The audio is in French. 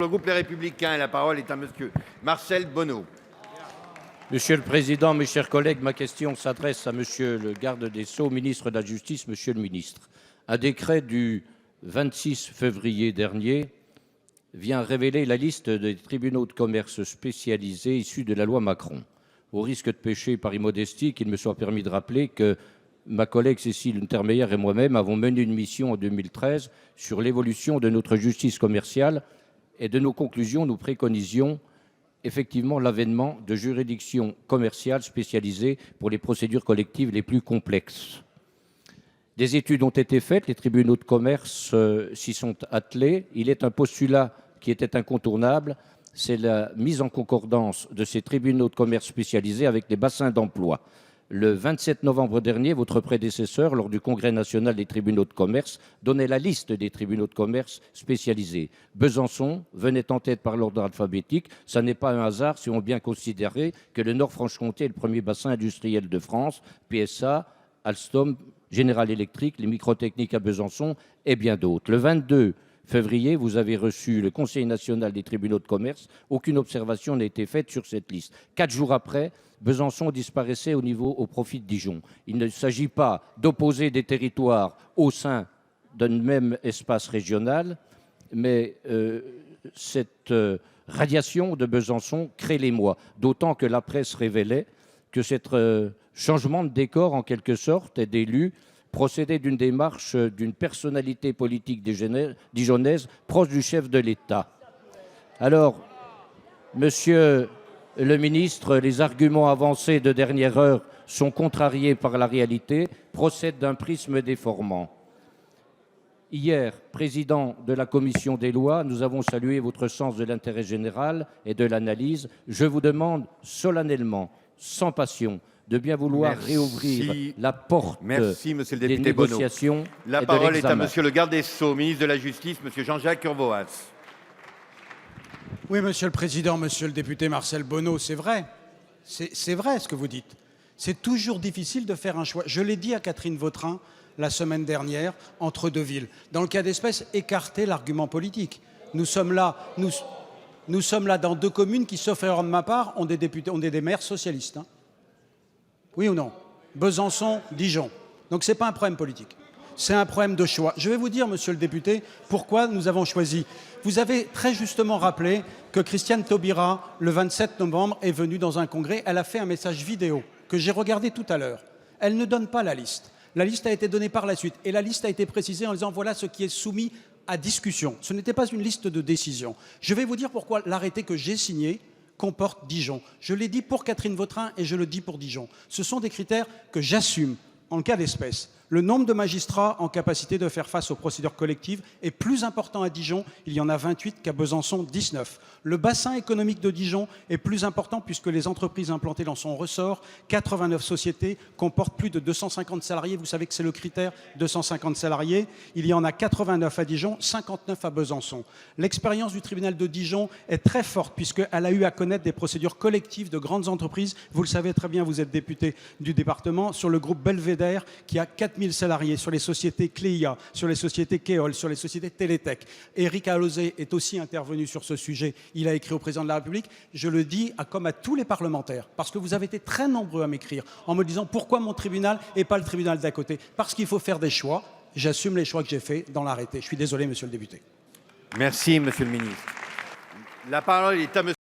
Le groupe Les Républicains, la parole est à monsieur Marcel Bono. Monsieur le Président, mes chers collègues, ma question s'adresse à monsieur le garde des Sceaux, ministre de la Justice. Monsieur le ministre, un décret du 26 février dernier vient révéler la liste des tribunaux de commerce spécialisés issus de la loi Macron. Au risque de pécher par immodestie, qu'il me soit permis de rappeler que ma collègue Cécile Untermaier et moi-même avons mené une mission en 2013 sur l'évolution de notre justice commerciale, et de nos conclusions, nous préconisions effectivement l'avènement de juridictions commerciales spécialisées pour les procédures collectives les plus complexes. Des études ont été faites, les tribunaux de commerce s'y sont attelés. Il est un postulat qui était incontournable, c'est la mise en concordance de ces tribunaux de commerce spécialisés avec les bassins d'emploi. Le 27 novembre dernier, votre prédécesseur, lors du Congrès national des tribunaux de commerce, donnait la liste des tribunaux de commerce spécialisés. Besançon venait en tête par l'ordre alphabétique. Ça n'est pas un hasard si on bien considéré que le Nord-Franche-Comté est le premier bassin industriel de France. PSA, Alstom, General Electric, les microtechniques à Besançon et bien d'autres. Le 22 février, vous avez reçu le Conseil national des tribunaux de commerce. Aucune observation n'a été faite sur cette liste. 4 jours après, Besançon disparaissait au profit de Dijon. Il ne s'agit pas d'opposer des territoires au sein d'un même espace régional, mais cette radiation de Besançon crée l'émoi, d'autant que la presse révélait que ce changement de décor, en quelque sorte, et d'élu, procédait d'une démarche d'une personnalité politique dijonnaise proche du chef de l'État. Alors, monsieur le ministre, les arguments avancés de dernière heure sont contrariés par la réalité, procèdent d'un prisme déformant. Hier, président de la commission des lois, nous avons salué votre sens de l'intérêt général et de l'analyse. Je vous demande solennellement, sans passion, de bien vouloir réouvrir la porte monsieur le député des négociations. Bono. La parole est à monsieur le garde des Sceaux, ministre de la Justice, monsieur Jean-Jacques Urvoas. Oui, monsieur le président, monsieur le député Marcel Bono, c'est vrai. C'est vrai ce que vous dites. C'est toujours difficile de faire un choix. Je l'ai dit à Catherine Vautrin la semaine dernière, entre deux villes. Dans le cas d'espèce, écartez l'argument politique. Nous sommes là dans deux communes qui, sauf erreur de ma part, ont des maires socialistes. Hein. Oui ou non? Besançon, Dijon. Donc ce n'est pas un problème politique. C'est un problème de choix. Je vais vous dire, monsieur le député, pourquoi nous avons choisi. Vous avez très justement rappelé que Christiane Taubira, le 27 novembre, est venue dans un congrès. Elle a fait un message vidéo que j'ai regardé tout à l'heure. Elle ne donne pas la liste. La liste a été donnée par la suite. Et la liste a été précisée en disant voilà ce qui est soumis à discussion. Ce n'était pas une liste de décision. Je vais vous dire pourquoi l'arrêté que j'ai signé comporte Dijon. Je l'ai dit pour Catherine Vautrin et je le dis pour Dijon. Ce sont des critères que j'assume en le cas d'espèce. Le nombre de magistrats en capacité de faire face aux procédures collectives est plus important à Dijon, il y en a 28 qu'à Besançon, 19. Le bassin économique de Dijon est plus important puisque les entreprises implantées dans son ressort, 89 sociétés, comportent plus de 250 salariés. Vous savez que c'est le critère, 250 salariés. Il y en a 89 à Dijon, 59 à Besançon. L'expérience du tribunal de Dijon est très forte puisqu'elle a eu à connaître des procédures collectives de grandes entreprises. Vous le savez très bien, vous êtes député du département, sur le groupe Belvédère qui a 4000 salariés, sur les sociétés Cléia, sur les sociétés Keol, sur les sociétés Télétech. Éric Alauzet est aussi intervenu sur ce sujet. Il a écrit au président de la République. Je le dis comme à tous les parlementaires, parce que vous avez été très nombreux à m'écrire en me disant pourquoi mon tribunal et pas le tribunal d'à côté. Parce qu'il faut faire des choix. J'assume les choix que j'ai faits dans l'arrêté. Je suis désolé, monsieur le député. Merci, monsieur le ministre. La parole est à monsieur